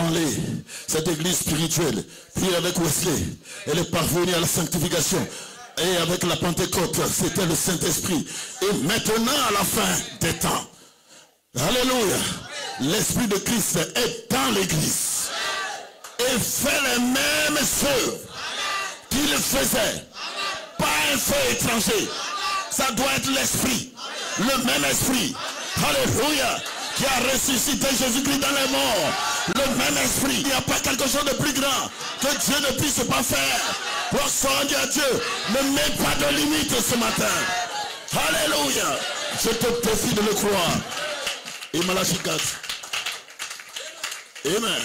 ébranlé cette église spirituelle. Puis avec Wesley, elle est parvenue à la sanctification. Et avec la Pentecôte, c'était le Saint-Esprit. Et maintenant, à la fin des temps, alléluia, l'Esprit de Christ est dans l'église. Et fait les mêmes œuvres qu'il faisait. Pas un feu étranger. Ça doit être l'Esprit. Le même Esprit. Alléluia. Qui a ressuscité Jésus-Christ dans les morts. Le même Esprit. Il n'y a pas quelque chose de plus grand que Dieu ne puisse pas faire. Pour son Dieu à Dieu. Ne mets pas de limite ce matin. Alléluia. Je te défie de le croire. Et Malachie 4. Amen.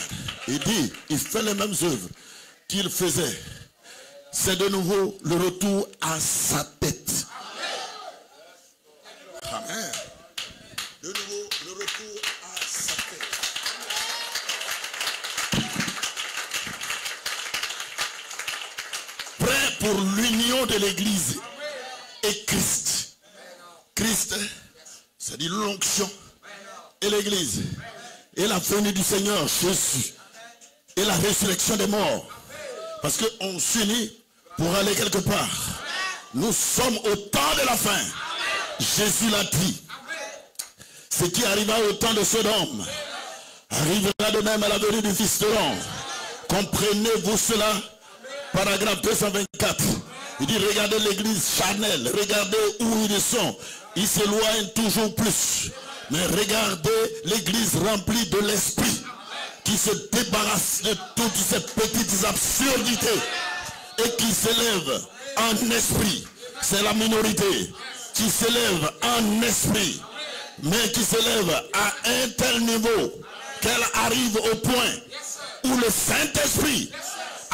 Il dit, il fait les mêmes œuvres qu'il faisait. C'est de nouveau le retour à sa tête. Amen. De nouveau le retour à sa tête. Prêt pour l'union de l'Église et Christ. Christ, c'est-à-dire l'onction et l'Église. Et la venue du Seigneur Jésus. Et la résurrection des morts. Parce qu'on s'unit pour aller quelque part. Nous sommes au temps de la fin. Jésus l'a dit. Ce qui arriva au temps de Sodome arrivera de même à la venue du Fils de l'homme. Comprenez-vous cela? Paragraphe 224. Il dit, regardez l'église charnelle. Regardez où ils sont. Ils s'éloignent toujours plus. Mais regardez l'église remplie de l'esprit, qui se débarrasse de toutes ces petites absurdités et qui s'élève en esprit. C'est la minorité qui s'élève en esprit, mais qui s'élève à un tel niveau qu'elle arrive au point où le Saint-Esprit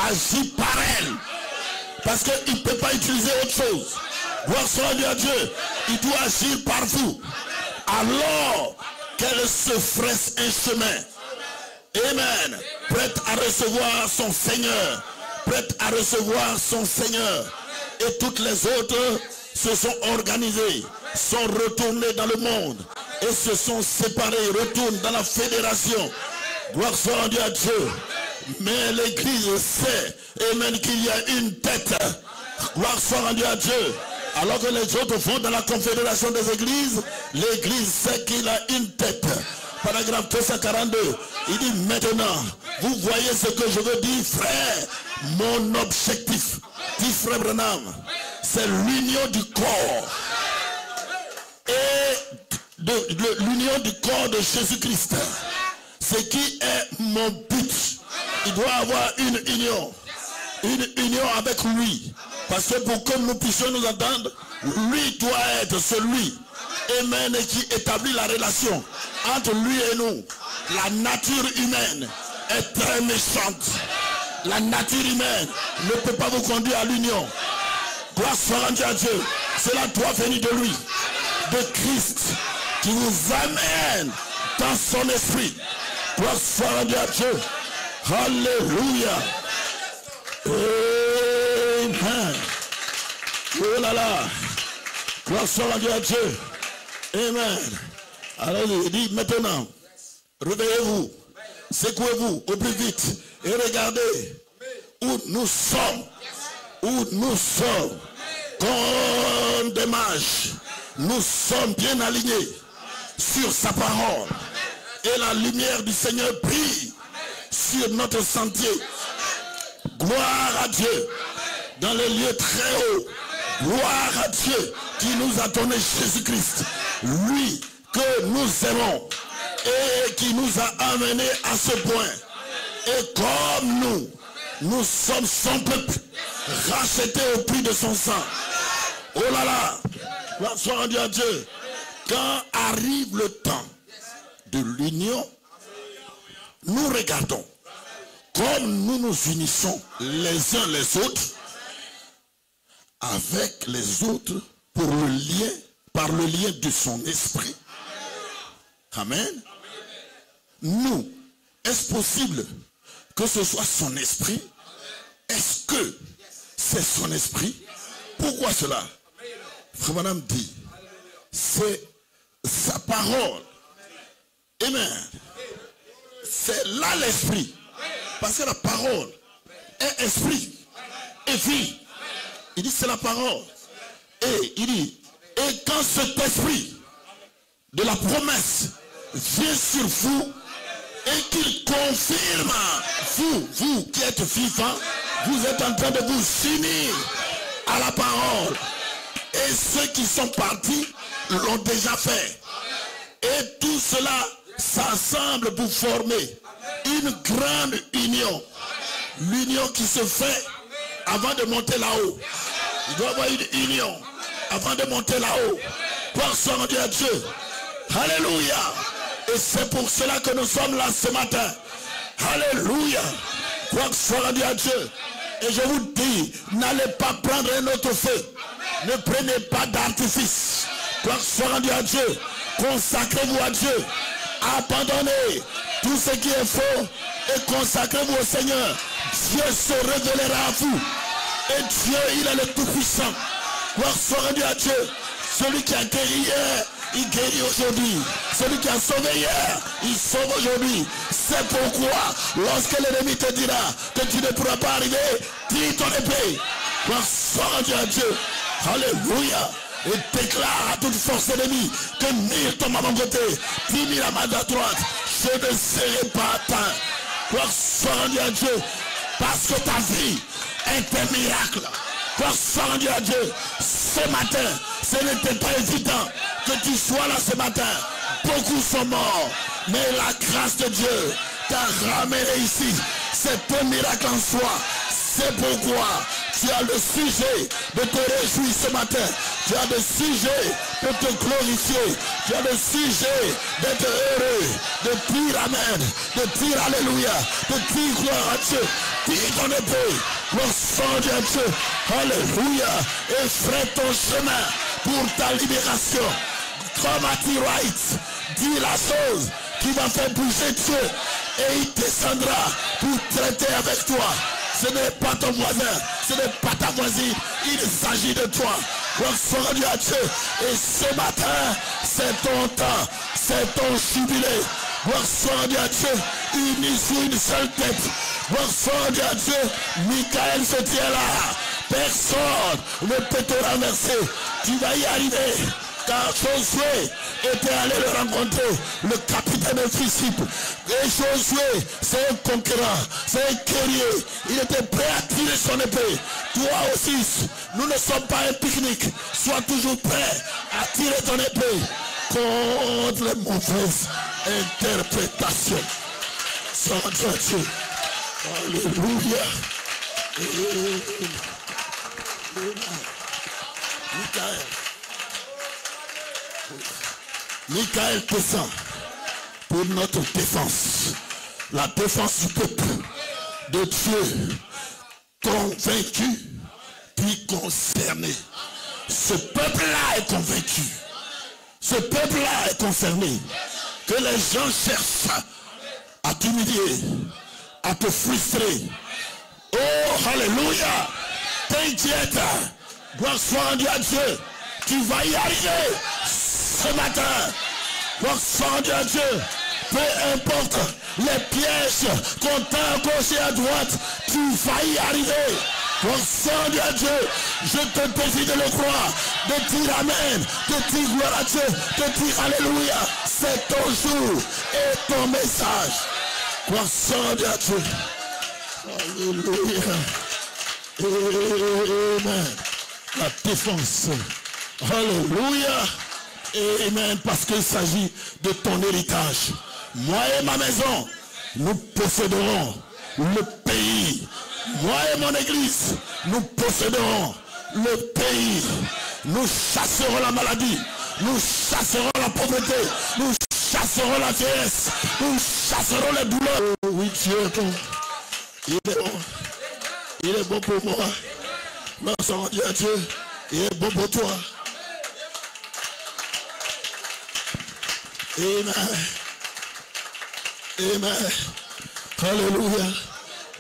agit par elle, parce qu'il ne peut pas utiliser autre chose. Gloire soit à Dieu, il doit agir par vous, alors qu'elle se fraisse un chemin. Amen. Prête à recevoir son Seigneur. Prête à recevoir son Seigneur. Et toutes les autres se sont organisées, sont retournées dans le monde et se sont séparées, retournent dans la fédération. Gloire soit rendue à Dieu. Mais l'église sait, amen, qu'il y a une tête. Gloire soit rendue à Dieu. Alors que les autres vont dans la confédération des églises, l'église sait qu'il a une tête. Paragraphe 242, il dit maintenant, vous voyez ce que je veux dire, frère. Mon objectif, dit frère Branham, c'est l'union du corps. Et l'union du corps de Jésus-Christ. Ce qui est mon but. Il doit avoir une union avec lui. Parce que pour que nous puissions nous entendre, lui doit être celui, amen, qui établit la relation entre lui et nous. La nature humaine est très méchante. La nature humaine ne peut pas vous conduire à l'union. Gloire soit rendue à Dieu. Cela doit venir de lui, de Christ, qui vous amène dans son esprit. Gloire soit rendue à Dieu. Alléluia. Amen. Oh là là. Gloire soit rendue à Dieu. Amen. Alors il dit maintenant, réveillez-vous, secouez-vous au plus vite et regardez où nous sommes. Où nous sommes. Comme des mages, nous sommes bien alignés sur sa parole. Et la lumière du Seigneur brille sur notre sentier. Gloire à Dieu dans les lieux très hauts. Gloire à Dieu qui nous a donné Jésus-Christ, lui que nous aimons et qui nous a amenés à ce point. Et comme nous sommes son peuple, rachetés au prix de son sang. Oh là là, gloire soit rendue à Dieu. Quand arrive le temps de l'union, nous regardons comme nous nous unissons les uns les autres avec les autres pour le lien, par le lien de son esprit. Amen. Nous, est-ce possible que ce soit son esprit? Est-ce que c'est son esprit? Pourquoi cela? Frère Madame dit, c'est sa parole. Amen. C'est là l'esprit. Parce que la parole est esprit et vie. Il dit c'est la parole. Et il dit, et quand cet esprit de la promesse vient sur vous et qu'il confirme, vous qui êtes vivants, vous êtes en train de vous unir à la parole. Et ceux qui sont partis l'ont déjà fait. Et tout cela s'assemble pour former une grande union. L'union qui se fait avant de monter là-haut. Il doit y avoir une union avant de monter là-haut. Gloire soit rendue à Dieu. Alléluia. Et c'est pour cela que nous sommes là ce matin. Alléluia. Gloire soit rendue à Dieu. Et je vous dis, n'allez pas prendre un autre feu. Ne prenez pas d'artifice. Gloire soit rendue à Dieu. Consacrez-vous à Dieu. Abandonnez tout ce qui est faux et consacrez-vous au Seigneur. Dieu se révélera à vous. Et Dieu, il est le Tout-Puissant. Gloire soit rendue à Dieu. Celui qui a guéri hier, il guérit aujourd'hui. Celui qui a sauvé hier, il sauve aujourd'hui. C'est pourquoi, lorsque l'ennemi te dira que tu ne pourras pas arriver, tire ton épée. Gloire soit rendue à Dieu. Alléluia. Et déclare à toute force ennemie que 1000 tombent à mon côté, 10 000 à ma droite. Je ne serai pas atteint. Gloire soit rendue à Dieu. Parce que ta vie est un miracle. Gloire soit rendue à Dieu. Ce matin, ce n'était pas évident que tu sois là ce matin. Beaucoup sont morts. Mais la grâce de Dieu t'a ramené ici. C'est un miracle en soi. C'est pourquoi tu as le sujet de te réjouir ce matin. Tu as le sujet de te glorifier. Tu as le sujet d'être heureux, de dire Amen, de dire Alléluia, de dire gloire à Dieu. Dis ton épée, gloire soit à Dieu. Alléluia. Et ferai ton chemin pour ta libération. Comme à T-Right, dis la chose qui va faire bouger Dieu. Et il descendra pour traiter avec toi. Ce n'est pas ton voisin, ce n'est pas ta voisine, il s'agit de toi. Gloire soit rendue à Dieu. Et ce matin, c'est ton temps, c'est ton jubilé. Gloire soit rendue à Dieu, unis sur une seule tête. Gloire soit rendue à Dieu, Michael se tient là. Personne ne peut te renverser. Tu vas y arriver. Car Josué était allé le rencontrer, le capitaine des disciples. Et Josué, c'est un conquérant, c'est un guerrier. Il était prêt à tirer son épée. Toi aussi, nous ne sommes pas un pique-nique. Sois toujours prêt à tirer ton épée contre les mauvaises interprétations. Sans Dieu. Alléluia. Michael descend pour notre défense. La défense du peuple de Dieu, convaincu puis concerné. Ce peuple-là est convaincu. Ce peuple-là est concerné. Que les gens cherchent à t'humilier, à te frustrer. Oh, alléluia. T'inquiète. Gloire soit rendue à Dieu. Tu vas y arriver ce matin. Gloire soit rendue à Dieu. Peu importe les pièges qu'on t'a à gauche et à droite, tu vas y arriver. Gloire soit rendue à Dieu. Je te défie de le croire, de dire Amen, de dire gloire à Dieu, de dire Alléluia. C'est ton jour et ton message. Gloire soit rendue à Dieu. Alléluia. Amen. La défense. Alléluia. Amen. Parce qu'il s'agit de ton héritage. Moi et ma maison, nous posséderons le pays. Moi et mon église, nous posséderons le pays. Nous chasserons la maladie. Nous chasserons la pauvreté. Nous chasserons la vieillesse. Nous chasserons les douleurs. Oui, Dieu est bon. Il est bon. Il est bon pour moi. Merci à Dieu. Il est bon pour toi. Amen. Amen. Alléluia.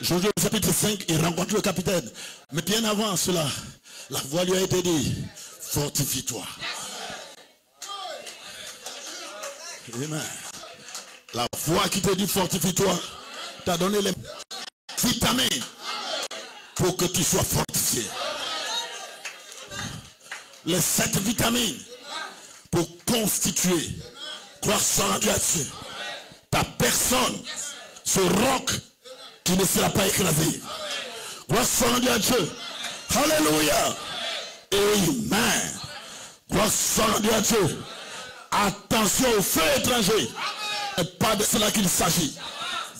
Josué chapitre 5, il rencontre le capitaine. Mais bien avant cela, la voix lui a été dit, fortifie-toi. Amen. La voix qui te dit fortifie-toi t'a donné les vitamines pour que tu sois fortifié. Les 7 vitamines pour constituer, gloire soit rendue à Dieu, ta personne, ce roc qui ne sera pas écrasé. Gloire soit rendue à Dieu. Alléluia. Amen. Gloire soit rendue à Dieu. Attention au feu étranger. Ce n'est pas de cela qu'il s'agit.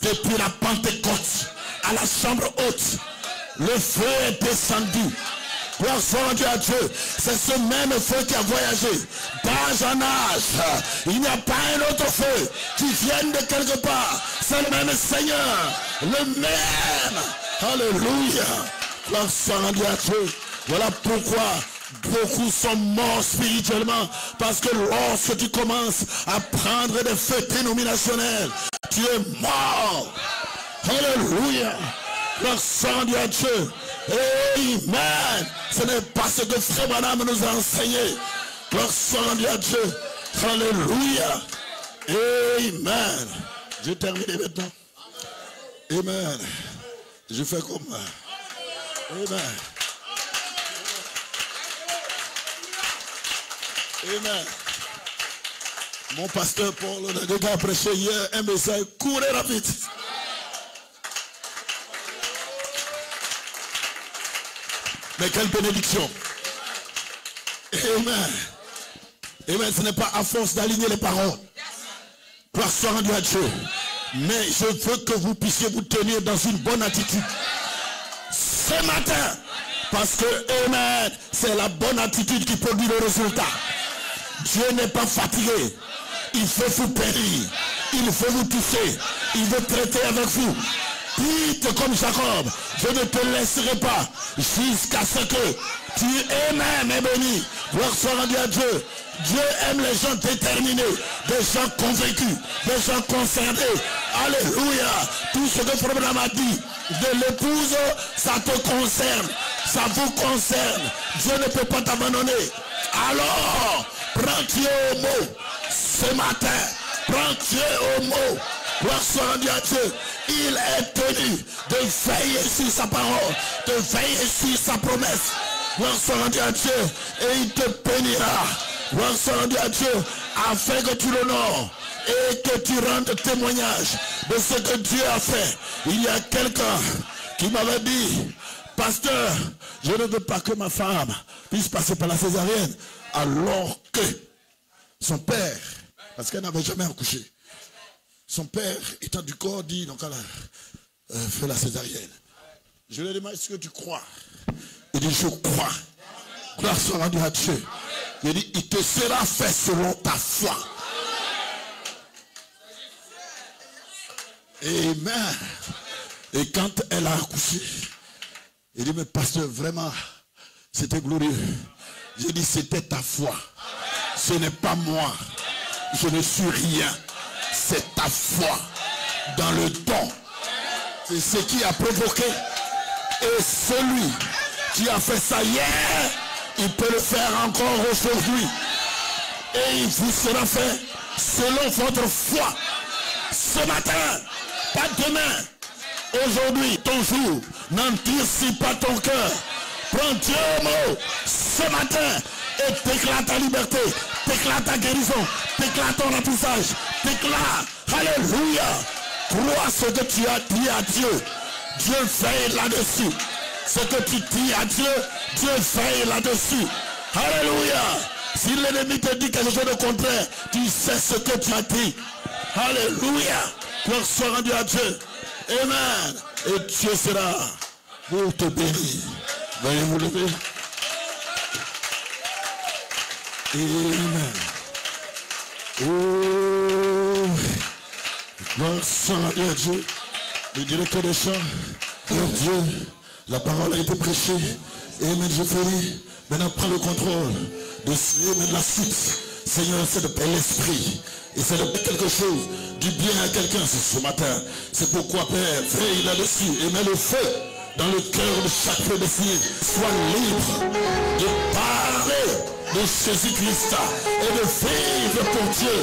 Depuis la Pentecôte à la chambre haute, le feu est descendu. Gloire soit rendue à Dieu. C'est ce même feu qui a voyagé d'âge en âge. Il n'y a pas un autre feu qui vienne de quelque part. C'est le même Seigneur. Le même. Alléluia. Gloire soit rendue à Dieu. Voilà pourquoi beaucoup sont morts spirituellement. Parce que lorsque tu commences à prendre des feux dénominationnels, tu es mort. Alléluia. Gloire soit rendue à Dieu. Amen. Ce n'est pas ce que Frère Branham nous a enseigné. Gloire soit rendue à Dieu. Alléluia. Amen. Je termine maintenant. Amen. Je fais comme ça. Amen. Amen. Mon pasteur Paul a prêché hier un message court et rapide. Mais quelle bénédiction. Amen. Amen. Ce n'est pas à force d'aligner les paroles. Gloire soit rendue à Dieu. Mais je veux que vous puissiez vous tenir dans une bonne attitude. Ce matin. Parce que, amen, c'est la bonne attitude qui produit le résultat. Dieu n'est pas fatigué. Il veut vous bénir. Il veut vous toucher. Il veut traiter avec vous. Dites comme Jacob, je ne te laisserai pas jusqu'à ce que tu aimes et béni. Gloire soit rendue à Dieu. Dieu aime les gens déterminés, des gens convaincus, des gens concernés. Alléluia. Tout ce que Frère m'a dit de l'épouse, ça te concerne. Ça vous concerne. Dieu ne peut pas t'abandonner. Alors, prends Dieu au mot ce matin. Prends Dieu au mot. Gloire soit rendue à Dieu. Il est tenu de veiller sur sa parole, de veiller sur sa promesse. Gloire soit rendue à Dieu. Et il te bénira. Gloire soit rendue à Dieu. Afin que tu l'honores et que tu rendes témoignage de ce que Dieu a fait. Il y a quelqu'un qui m'avait dit, pasteur, je ne veux pas que ma femme puisse passer par la césarienne. Alors que son père, parce qu'elle n'avait jamais accouché, son père étant du corps dit, donc elle a fait la césarienne. Je lui ai demandé, est-ce que tu crois? Il dit, je crois. Gloire soit rendue à Dieu. Il dit, il te sera fait selon ta foi. Amen. Et quand elle a accouché, il dit, mais pasteur, vraiment, c'était glorieux. J'ai dit, c'était ta foi. Ce n'est pas moi. Je ne suis rien. C'est ta foi dans le don. C'est ce qui a provoqué. Et celui qui a fait ça hier, il peut le faire encore aujourd'hui. Et il vous sera fait selon votre foi. Ce matin, pas demain. Aujourd'hui, ton jour, n'endurcis pas ton cœur. Prends Dieu au mot ce matin et déclare ta liberté, déclare ta guérison, déclare ton remplissage, déclare, alléluia, crois ce que tu as dit à Dieu. Dieu veille là-dessus. Ce que tu dis à Dieu, Dieu veille là-dessus. Alléluia. Si l'ennemi te dit quelque chose de contraire, tu sais ce que tu as dit. Alléluia. Gloire soit rendue à Dieu. Amen. Et Dieu sera pour te bénir. Veuillez vous lever. Amen. Oh. Gloire soit rendue à Dieu. Le directeur des chants, Dieu, la parole a été prêchée. Amen, je ferai. Maintenant, prends le contrôle de la suite. Seigneur, c'est de l'esprit. Et c'est de quelque chose, du bien à quelqu'un ce matin. C'est pourquoi, Père, veille là-dessus et mets le feu dans le cœur de chaque prédestiné. Sois libre de parler de Jésus-Christ et de vivre pour Dieu.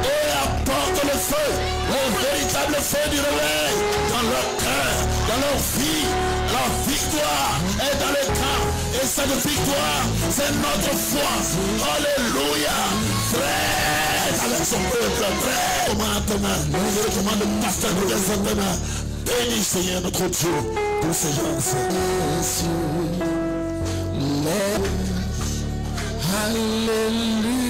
Et apporte le feu, le véritable feu du réveil dans leur cœur, dans leur vie. La victoire est dans le camp. Et cette victoire, c'est notre foi. Alléluia. Frère, avec son peuple, frère, maintenant, je demande le pasteur de maintenant. Bénis Seigneur notre Dieu pour ces gens. Alléluia.